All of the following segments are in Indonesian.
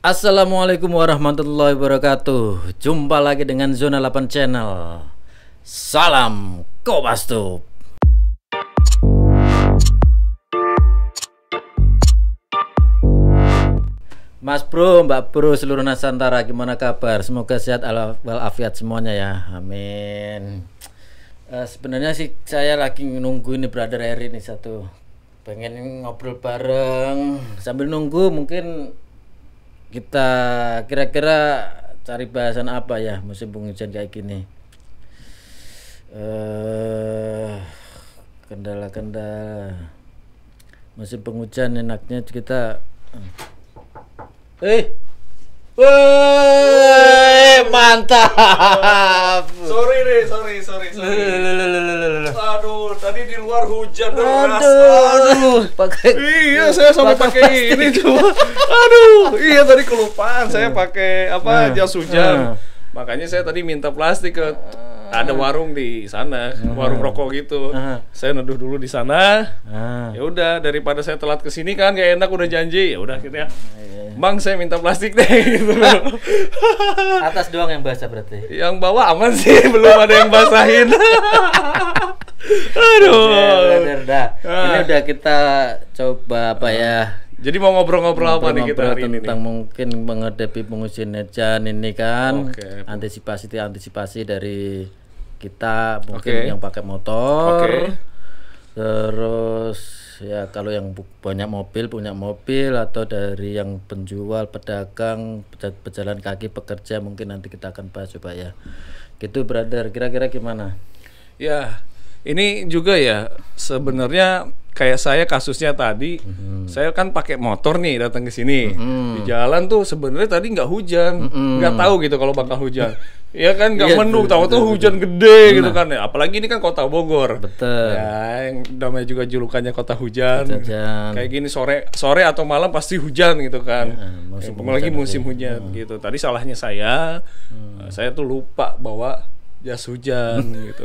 Assalamualaikum warahmatullahi wabarakatuh. Jumpa lagi dengan Zona 8 Channel. Salam Kopastus. Mas Bro, Mbak Bro, seluruh Nusantara, gimana kabar? Semoga sehat walafiat semuanya ya. Amin. Sebenarnya sih saya lagi nunggu ini Brother Eri nih satu. Pengen ngobrol bareng. Sambil nunggu mungkin kita kira-kira cari bahasan apa ya musim penghujan kayak gini. Kendala-kendala musim penghujan enaknya kita mantap. Sorry. Aduh, tadi di luar hujan deras. Pakai Iya, saya sampai pakai ini tuh. Aduh, iya tadi kelupaan saya pakai jas hujan. Makanya saya tadi minta plastik ke ada warung di sana, warung rokok gitu. Saya neduh dulu di sana. Ya udah, daripada saya telat ke sini kan gak enak, udah janji. Ya udah gitu ya. Bang, saya minta plastik deh gitu. Atas doang yang basah berarti. Yang bawah aman sih, belum ada yang basahin. Aduh. Ini udah kita coba apa ya? Jadi mau ngobrol-ngobrol apa nih kita hari ini? Tentang mungkin menghadapi penghujan hujan ini kan. Oke. Antisipasi dari kita mungkin yang pakai motor. Terus ya kalau yang punya mobil atau dari yang penjual, pedagang, pejalan kaki, pekerja, mungkin nanti kita akan bahas coba ya. Gitu Brother, kira-kira gimana? Ya, ini juga ya sebenarnya kayak saya kasusnya tadi, saya kan pakai motor nih datang ke sini. Di jalan tuh sebenarnya tadi nggak hujan, nggak tahu gitu kalau bakal hujan. Ya kan nggak mendung, tahu tuh hujan gede gitu kan. Apalagi ini kan kota Bogor. Betul. Ya, yang namanya juga julukannya kota hujan. Kayak gini sore atau malam pasti hujan gitu kan. Apalagi musim hujan gitu. Tadi salahnya saya tuh lupa bawa jas hujan gitu.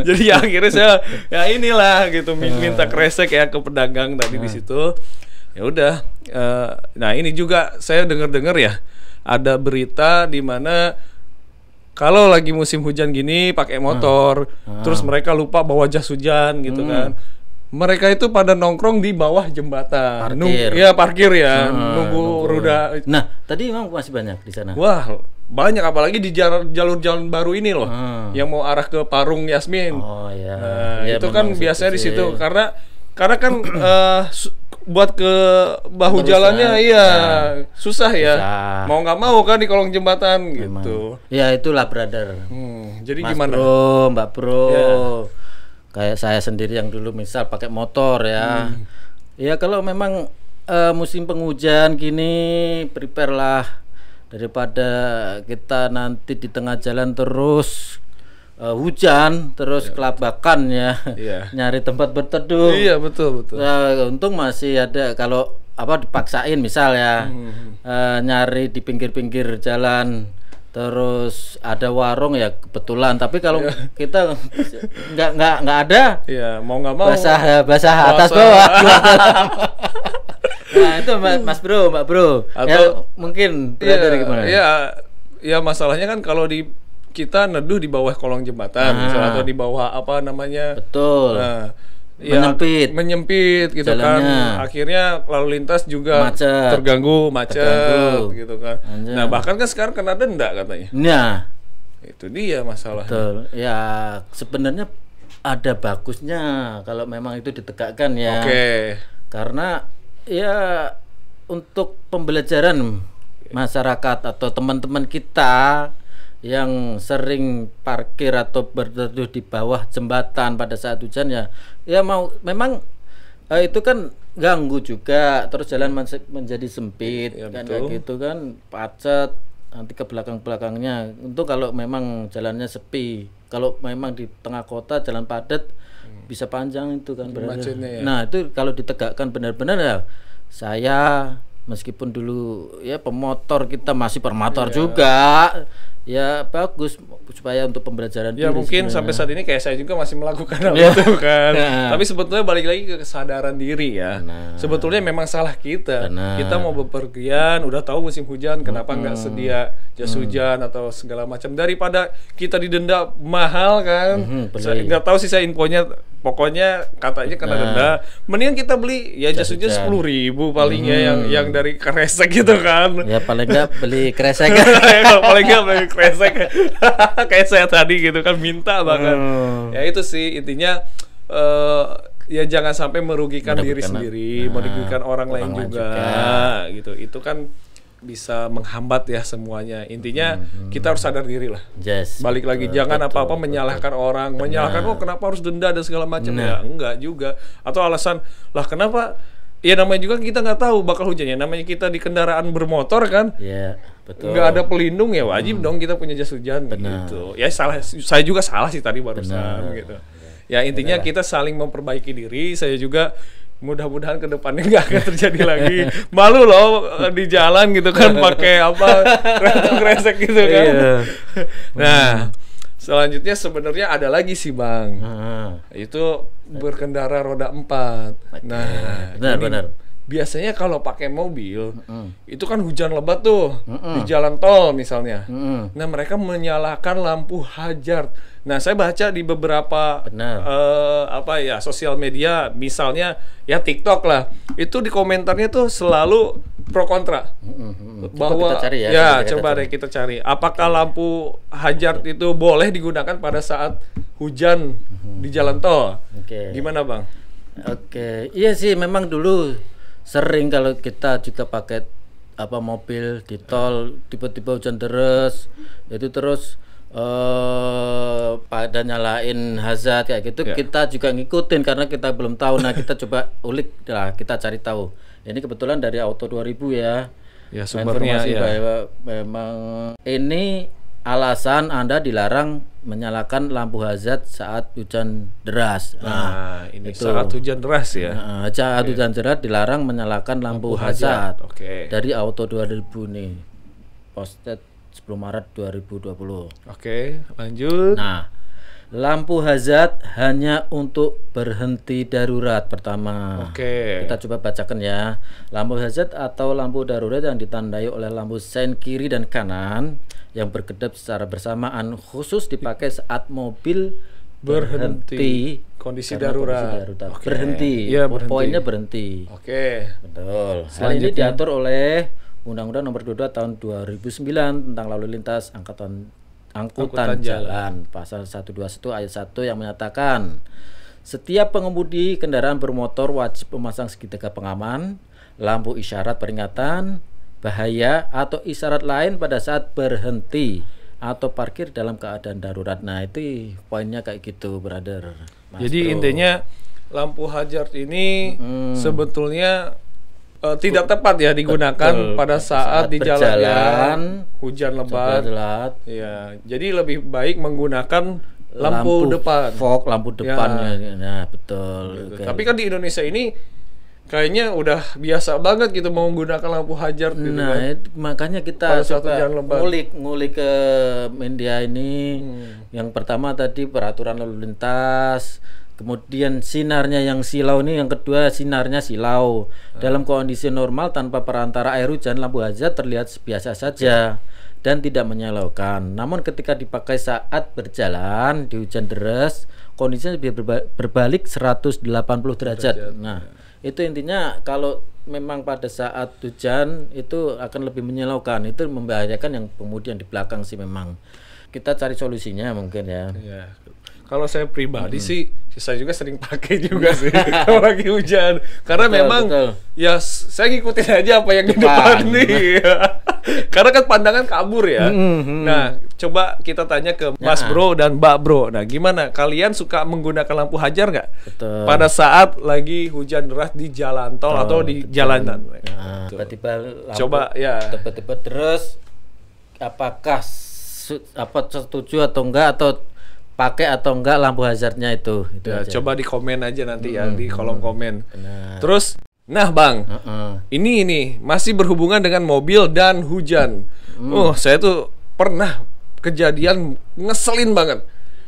Jadi ya akhirnya saya ya inilah gitu minta kresek ya ke pedagang tadi di situ. Ya udah. Nah ini juga saya dengar ya ada berita di mana kalau lagi musim hujan gini pakai motor, terus mereka lupa bawa jas hujan gitu kan. Mereka itu pada nongkrong di bawah jembatan. Parkir ya, nunggu roda. Nah, tadi emang masih banyak di sana. Wah, banyak apalagi di jalur jalan baru ini loh. Yang mau arah ke Parung Yasmin. Oh iya. Nah, itu kan biasanya di situ karena kan buat ke bahu jalannya susah ya. Mau nggak mau kan di kolong jembatan gitu. Ya itulah Brother. Jadi Mas gimana? Bro, Mbak Bro. Kayak saya sendiri yang dulu misal pakai motor ya. Ya kalau memang musim penghujan gini prepare lah daripada kita nanti di tengah jalan terus hujan terus kelabakan ya. Nyari tempat berteduh. Iya betul. Nah, untung masih ada kalau dipaksain misal ya nyari di pinggir-pinggir jalan terus ada warung ya kebetulan, tapi kalau kita nggak ada mau nggak mau basah atas bawah. Nah itu Mas Bro, Mbak Bro atau ya, mungkin dari gimana? Ya masalahnya kan kalau kita neduh di bawah kolong jembatan misalnya, atau di bawah betul. Menyempit gitu jalannya. Kan akhirnya lalu lintas juga terganggu gitu kan. Nah bahkan kan sekarang kena denda katanya. Nah itu dia masalahnya. Betul. Ya sebenarnya ada bagusnya kalau memang itu ditegakkan ya. Karena ya untuk pembelajaran masyarakat atau teman-teman kita yang sering parkir atau berteduh di bawah jembatan pada saat hujan ya memang itu kan ganggu juga, terus jalan menjadi sempit kan kayak gitu kan, pacet nanti ke belakangnya. Untuk kalau memang jalannya sepi, kalau memang di tengah kota jalan padat bisa panjang itu kan. Nah itu kalau ditegakkan benar-benar ya saya meskipun dulu ya pemotor kita masih permotor juga, ya bagus supaya untuk pembelajaran ya mungkin sebenarnya. Sampai saat ini kayak saya juga masih melakukan hal itu kan. Tapi sebetulnya balik lagi ke kesadaran diri ya. Sebetulnya memang salah kita. Kita mau bepergian, udah tahu musim hujan, kenapa nggak sedia jas hujan atau segala macam, daripada kita didenda mahal kan. Saya nggak tahu sih saya infonya, pokoknya katanya kena denda. Mendingan kita beli ya jas hujan 10.000 palingnya yang dari kresek gitu kan. Ya paling nggak beli kresek. Paling nggak beli kresek. Kayak saya tadi gitu kan, minta banget. Ya itu sih intinya, ya jangan sampai merugikan diri sendiri, merugikan orang lain juga gitu. Itu kan bisa menghambat ya semuanya. Intinya kita harus sadar diri lah. Balik lagi, jangan apa-apa menyalahkan orang, menyalahkan kenapa harus denda dan segala macam. Ya enggak juga. Atau alasan lah kenapa, ya namanya juga kita nggak tahu bakal hujannya. Namanya kita di kendaraan bermotor kan. Iya, betul. Nggak ada pelindung ya, wajib dong kita punya jas hujan gitu. Ya saya juga salah sih tadi barusan gitu. Ya intinya kita saling memperbaiki diri. Saya juga mudah-mudahan ke depannya nggak akan terjadi lagi. Malu loh di jalan gitu kan pakai kresek gitu kan. Nah, selanjutnya sebenarnya ada lagi sih Bang. Itu berkendara roda 4. Nah, benar. Biasanya kalau pakai mobil itu kan hujan lebat tuh di jalan tol misalnya. Nah, mereka menyalakan lampu hazard. Nah, saya baca di beberapa sosial media, misalnya ya TikTok lah, itu di komentarnya tuh selalu pro kontra. Bahwa kita cari ya, coba deh kita cari. Apakah lampu hazard itu boleh digunakan pada saat hujan di jalan tol? Gimana Bang? Iya sih, memang dulu sering kalau kita juga pakai mobil di tol, tiba-tiba hujan deras, itu terus pada nyalain hazard kayak gitu, kita juga ngikutin karena kita belum tahu. Nah, kita coba ulik lah, kita cari tahu. Ini kebetulan dari Auto 2000 ya. Ya, sumbernya bahwa memang ini alasan Anda dilarang menyalakan lampu hazard saat hujan deras. Nah, ini itu. Saat hujan deras ya. Saat hujan deras dilarang menyalakan lampu hazard. Dari Auto 2000 nih. Posted 10 Maret 2020. Lanjut. Nah, lampu hazard hanya untuk berhenti darurat pertama. Kita coba bacakan ya. Lampu hazard atau lampu darurat yang ditandai oleh lampu sein kiri dan kanan yang berkedap secara bersamaan, khusus dipakai saat mobil berhenti kondisi darurat. Berhenti. Ya, berhenti. Poinnya berhenti. Betul. Hal ini diatur oleh Undang-Undang Nomor 22 Tahun 2009 tentang Lalu Lintas Angkutan Jalan, pasal 121 ayat 1 yang menyatakan setiap pengemudi kendaraan bermotor wajib memasang segitiga pengaman, lampu isyarat peringatan bahaya atau isyarat lain pada saat berhenti atau parkir dalam keadaan darurat. Nah, itu poinnya kayak gitu, brother. Jadi intinya lampu hazard ini sebetulnya tidak tepat ya digunakan pada saat di jalan hujan lebat. Ya, jadi lebih baik menggunakan lampu depan. Fog, lampu depannya. Nah, betul. Gitu. Tapi kan di Indonesia ini kayaknya udah biasa banget gitu mau menggunakan lampu hazard gitu. Nah, kan. Makanya kita ngulik ke media ini. Yang pertama tadi peraturan lalu lintas, kemudian sinarnya yang silau ini, yang kedua sinarnya silau. Dalam kondisi normal tanpa perantara air hujan, lampu hazard terlihat biasa saja dan tidak menyilaukan. Namun ketika dipakai saat berjalan di hujan deras, kondisinya berbalik 180 derajat. Nah, itu intinya kalau memang pada saat hujan itu akan lebih menyilaukan, itu membahayakan yang kemudian di belakang sih. Memang kita cari solusinya mungkin ya. Kalau saya pribadi sih saya juga sering pakai juga sih kalau lagi hujan, karena memang ya saya ngikutin aja apa yang di depan nih. Karena kan pandangan kabur ya. Nah, coba kita tanya ke Mas Bro dan Mbak Bro. Nah, gimana? Kalian suka menggunakan lampu hazard nggak? Pada saat lagi hujan deras di jalan tol atau di jalanan? Tiba-tiba coba ya. Tiba-tiba terus apakah setuju atau enggak, atau pakai atau enggak lampu hazardnya itu ya, coba di komen aja nanti ya di kolom komen. Terus Nah Bang, ini masih berhubungan dengan mobil dan hujan. Saya tuh pernah kejadian ngeselin banget.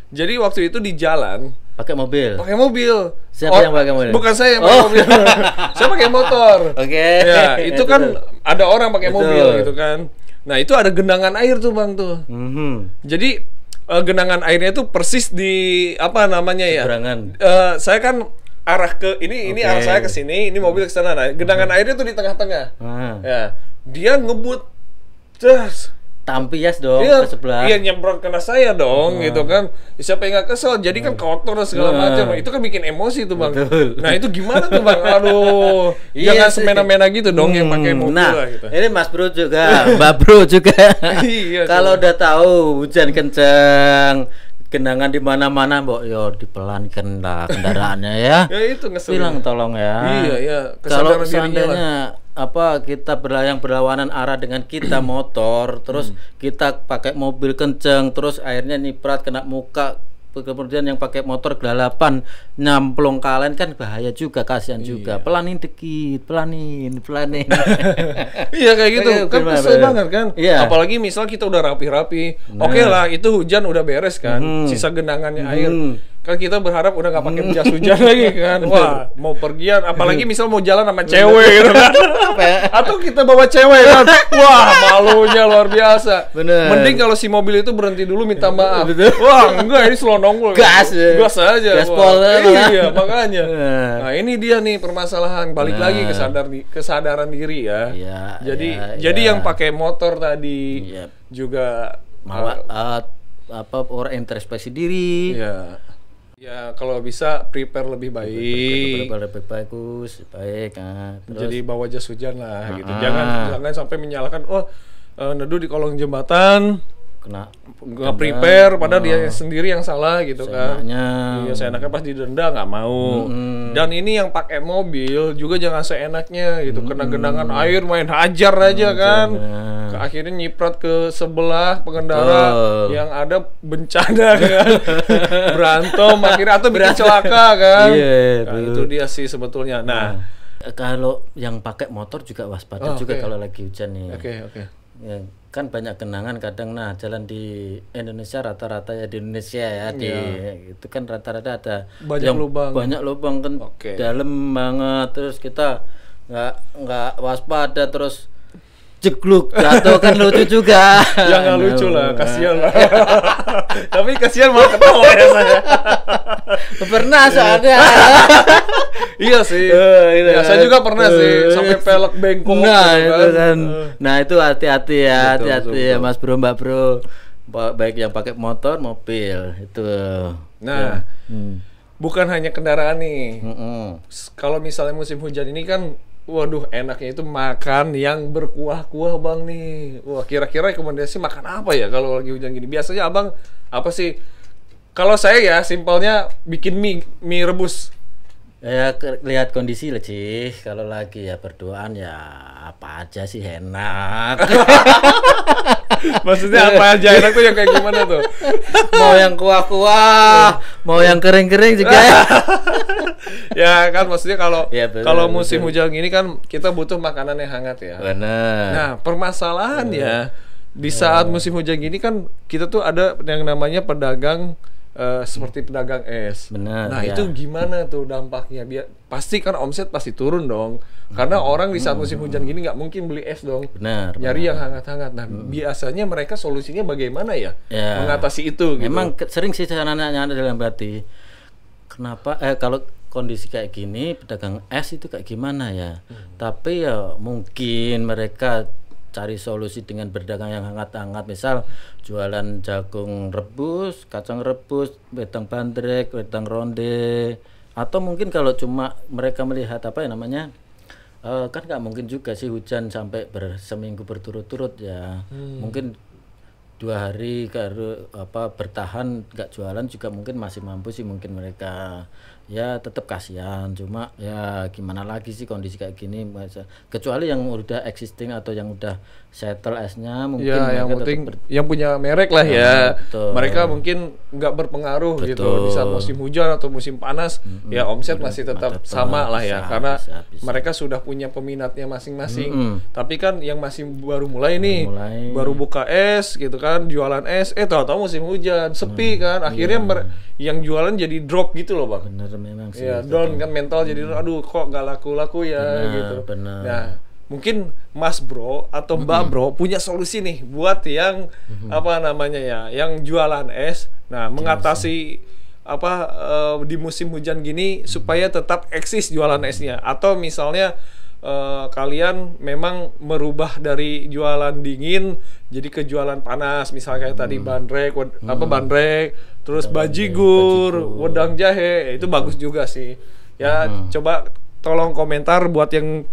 Jadi waktu itu di jalan pakai mobil. Siapa yang pakai mobil? Bukan saya yang pakai mobil. Saya pakai motor. Ya, itu kan ada orang pakai mobil gitu kan. Nah, itu ada genangan air tuh Bang tuh. Jadi genangan airnya itu persis di apa namanya ya? Saya kan arah ke ini arah saya ke sini, ini mobil ke sana. Nah, genangan airnya tuh di tengah-tengah. Ya, dia ngebut terus tampias dong ke sebelah. Iya, nyemprot kena saya dong gitu kan. Siapa yang gak kesel? Jadi kan kotor dan segala macam. Itu kan bikin emosi tuh Bang. Nah, itu gimana tuh Bang? Aduh, jangan semena-mena gitu dong yang pakai mobil lah gitu. Ini Mas Bro juga, Mbak Bro juga. Kalau udah tahu hujan kencang, genangan di mana-mana, mbok yo dipelankan lah kendaraannya ya. Ya itu ngeselin. Bilang tolong ya. Iya. Kalau seandainya kita yang berlawanan arah dengan kita motor, terus kita pakai mobil kenceng, terus airnya nyiprat kena muka, kemudian yang pakai motor gelalapan nyamplung kalian kan bahaya juga, kasihan juga. Pelanin dikit, pelanin. Iya kayak gitu, kan kesel banget kan. Apalagi misal kita udah rapi-rapi, oke lah itu hujan udah beres kan, sisa genangannya air. Kan kita berharap udah gak pakai jas hujan lagi kan. Wah, mau pergian, apalagi misal mau jalan sama cewek gitu kan. Atau kita bawa cewek kan. Wah, malunya luar biasa. Mending kalau si mobil itu berhenti dulu minta maaf. Wah, enggak, ini selonong gas aja. Gaspol. Iya, makanya. Nah, ini dia nih permasalahan. Balik lagi kesadaran diri ya. Jadi yang pakai motor tadi juga orang introspeksi diri. Ya kalau bisa prepare lebih baik. Lebih baik. Jadi bawa jas hujan lah gitu. Jangan sampai menyalahkan neduh di kolong jembatan nggak prepare, padahal dia sendiri yang salah gitu kan. Iya, seenaknya pas didenda nggak mau. Dan ini yang pakai mobil juga jangan seenaknya gitu, kena genangan air main hajar aja kan. Akhirnya nyiprat ke sebelah pengendara yang ada bencana kan. Berantem akhirnya atau bikin celaka kan. Nah, itu dia sih sebetulnya. Nah, kalau yang pakai motor juga waspada juga kalau lagi hujan nih. Ya, kan banyak genangan kadang. Nah, jalan di Indonesia rata-rata ya di Indonesia ya itu kan rata-rata ada banyak lubang kan dalam banget, terus kita nggak waspada terus jegluk jatuh kan lucu juga. Ya nggak lucu lah, kasihan lah. Tapi kasihan malah ketawa ya saya. Pernah soalnya. Iya sih. Ya, saya juga pernah sih sampai pelek bengkok. Nah itu hati-hati ya, hati-hati ya Mas Bro, Mbak Bro. Baik yang pakai motor, mobil itu. Nah, bukan hanya kendaraan nih. Kalau misalnya musim hujan ini kan, waduh enaknya itu makan yang berkuah-kuah Bang nih. Wah, kira-kira rekomendasi makan apa ya kalau lagi hujan gini? Biasanya Abang apa sih? Kalau saya ya simpelnya bikin mie rebus. Ya lihat kondisi lah sih. Kalau lagi ya berduaan ya apa aja sih enak. Maksudnya apa aja enak tuh yang kayak gimana tuh? Mau yang kuah-kuah, mau yang kering-kering juga. Ya kan maksudnya kalau musim hujan gini kan kita butuh makanan yang hangat ya. Benar. Nah, permasalahannya di saat musim hujan gini kan kita tuh ada yang namanya pedagang seperti pedagang es. Benar. Nah, itu gimana tuh dampaknya? Pasti kan omset pasti turun dong. Karena orang di saat musim hujan gini nggak mungkin beli es dong. Benar. Nyari yang hangat-hangat. Nah, biasanya mereka solusinya bagaimana ya? Mengatasi itu gitu. Memang sering sih saya nanya dalam hati. Kenapa kalau kondisi kayak gini pedagang es itu kayak gimana ya? Tapi ya mungkin mereka cari solusi dengan berdagang yang hangat-hangat, misal jualan jagung rebus, kacang rebus, wedang bandrek, wedang ronde, atau mungkin kalau cuma mereka melihat apa ya namanya, kan nggak mungkin juga sih hujan sampai seminggu berturut-turut ya. Mungkin 2 hari bertahan nggak jualan juga mungkin masih mampu sih mungkin mereka ya tetap kasihan, cuma ya gimana lagi sih kondisi kayak gini, kecuali yang udah existing atau yang udah settle esnya mungkin ya, yang penting yang punya merek lah ya, mereka mungkin nggak berpengaruh gitu di saat musim hujan atau musim panas, ya omset masih tetap sama lah ya, karena mereka sudah punya peminatnya masing-masing. Tapi kan yang masih baru mulai nih, baru buka es gitu kan, jualan es, tahu-tahu musim hujan sepi kan, akhirnya yang jualan jadi drop gitu loh bang. Bener memang sih. Ya down kan, mental jadi aduh kok gak laku-laku ya gitu. Bener. Nah mungkin Mas Bro atau Mbak Bro punya solusi nih buat yang apa namanya ya, yang jualan es. Nah mengatasi apa di musim hujan gini supaya tetap eksis jualan esnya, atau misalnya kalian memang merubah dari jualan dingin jadi ke jualan panas, misalnya kayak tadi bandrek, terus bajigur, wedang jahe, itu bagus juga sih. Ya coba tolong komentar buat yang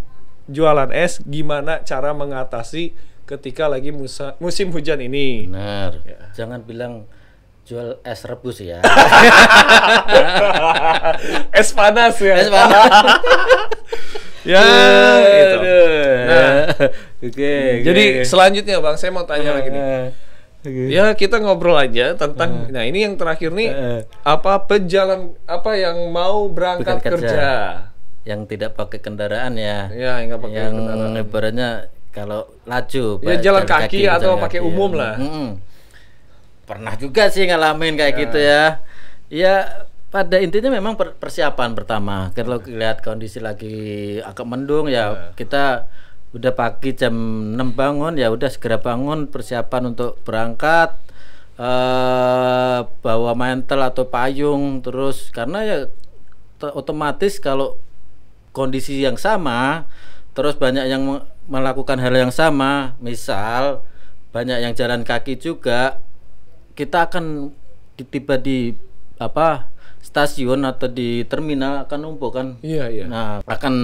jualan es, gimana cara mengatasi ketika lagi musim hujan ini. Benar. Ya. Jangan bilang jual es rebus ya. Es panas ya. Es panas. Ya, gitu. Nah, jadi selanjutnya bang, saya mau tanya lagi nih. Ya kita ngobrol aja tentang, nah ini yang terakhir nih, apa yang mau berangkat kerja, yang tidak pakai kendaraan ya, yang nggak pakai kendaraan, ibaratnya kalau laju, ya jalan kaki atau pakai umum lah. Pernah juga sih ngalamin kayak gitu ya. Ya pada intinya memang persiapan pertama. Kalau lihat kondisi lagi agak mendung ya, kita udah pagi jam 6 bangun, ya udah segera bangun persiapan untuk berangkat, bawa mantel atau payung, terus karena ya otomatis kalau kondisi yang sama terus banyak yang melakukan hal yang sama, misal banyak yang jalan kaki juga, kita akan tiba di stasiun atau di terminal akan numpuk kan. Iya. Nah akan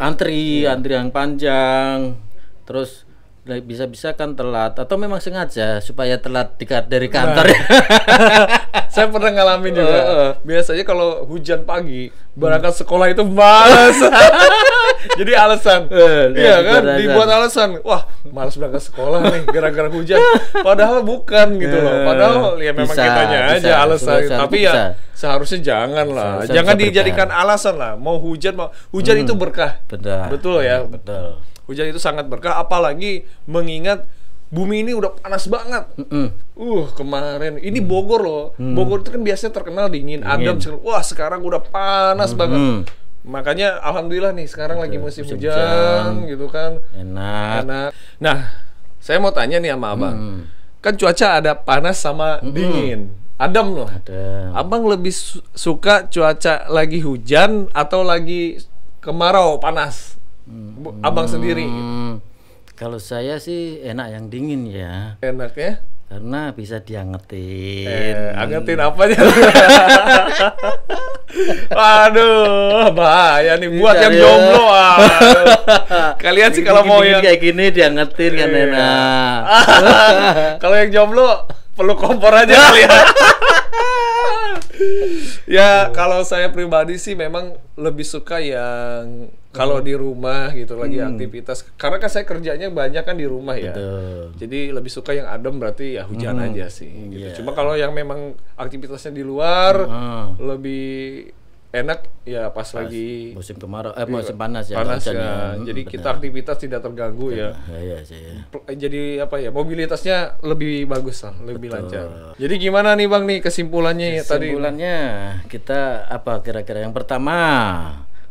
antri yang panjang, terus bisa-bisa kan telat atau memang sengaja supaya telat dari kantor. Saya pernah ngalamin juga. Biasanya kalau hujan pagi berangkat sekolah itu malas. Jadi alasan. Iya kan, dibuat alasan. Wah, malas berangkat sekolah nih gara-gara hujan. Padahal bukan gitu loh. Padahal ya memang kitanya aja alasan. Tapi ya seharusnya jangan lah. Jangan dijadikan alasan lah. Mau hujan itu berkah. Betul ya. Betul. Hujan itu sangat berkah, apalagi mengingat bumi ini udah panas banget. Kemarin ini Bogor loh. Bogor itu kan biasanya terkenal dingin, adem. Wah, sekarang udah panas banget. Makanya alhamdulillah nih sekarang lagi musim hujan gitu kan. Enak. Nah, saya mau tanya nih sama Abang. Kan cuaca ada panas sama dingin. Adem loh. Abang lebih suka cuaca lagi hujan atau lagi kemarau panas? Abang sendiri gitu. Kalau saya sih enak yang dingin ya. Enak ya? Karena bisa diangetin. Angetin apanya? Waduh, bahaya nih buat yang jomblo. Kalian sih kalau mau yang kayak gini diangetin kan enak. Kalau yang jomblo perlu kompor aja kali ya. Ya kalau saya pribadi sih memang lebih suka yang kalau di rumah gitu lagi aktivitas, karena kan saya kerjanya banyak kan di rumah ya. Jadi lebih suka yang adem, berarti ya hujan aja sih gitu. Cuma kalau yang memang aktivitasnya di luar lebih enak ya pas lagi musim kemarau, musim panas ya. Panas ya. Jadi kita aktivitas tidak terganggu ya. Jadi apa ya, mobilitasnya lebih bagus lah, lebih lancar. Jadi gimana nih Bang nih kesimpulannya tadi? Kesimpulannya kita apa kira-kira? Yang pertama,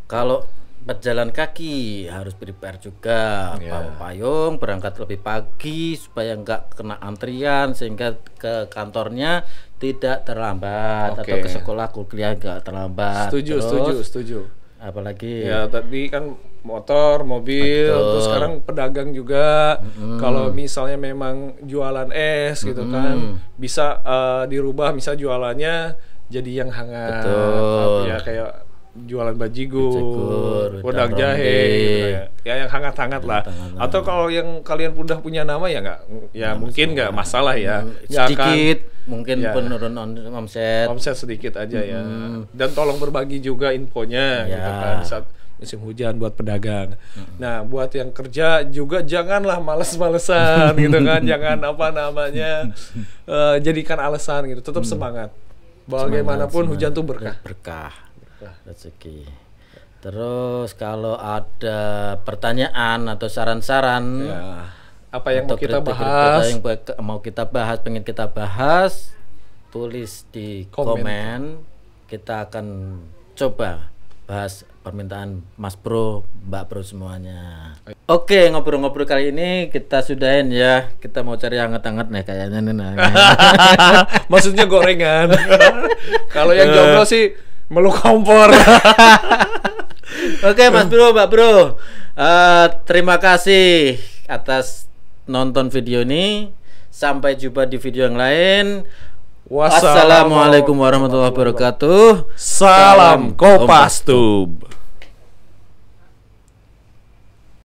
kalau berjalan kaki harus prepare juga, payung, berangkat lebih pagi supaya nggak kena antrian, sehingga ke kantornya tidak terlambat atau ke sekolah kuliah nggak terlambat. Setuju. Apalagi ya tadi kan motor, mobil, terus sekarang pedagang juga. Kalau misalnya memang jualan es gitu kan, bisa dirubah, misal jualannya jadi yang hangat. Betul. Ya kayak jualan bajigur, wedang jahe gitu ya yang hangat-hangat lah. Atau kalau yang kalian udah punya nama ya nggak, ya mungkin nggak masalah ya. Sedikit mungkin penurun omset sedikit aja ya. Dan tolong berbagi juga infonya gitu kan saat musim hujan buat pedagang. Nah, buat yang kerja juga janganlah males-malesan gitu kan, jangan jadikan alasan gitu, tetap semangat. Bagaimanapun hujan tuh berkah. Rezeki. Terus kalau ada pertanyaan atau saran-saran apa yang mau kita bahas, pengen kita bahas, tulis di komen. Kita akan coba bahas permintaan Mas Bro, Mbak Bro semuanya. Oke, ngobrol-ngobrol kali ini kita sudahin ya. Kita mau cari hangat-hangat nih kayaknya nih. Maksudnya gorengan. Kalau yang jomblo sih meluk kompor. Oke, Mas Bro, Mbak Bro, terima kasih atas nonton video ini. Sampai jumpa di video yang lain. Wassalamualaikum warahmatullahi wabarakatuh. Salam Kopastub.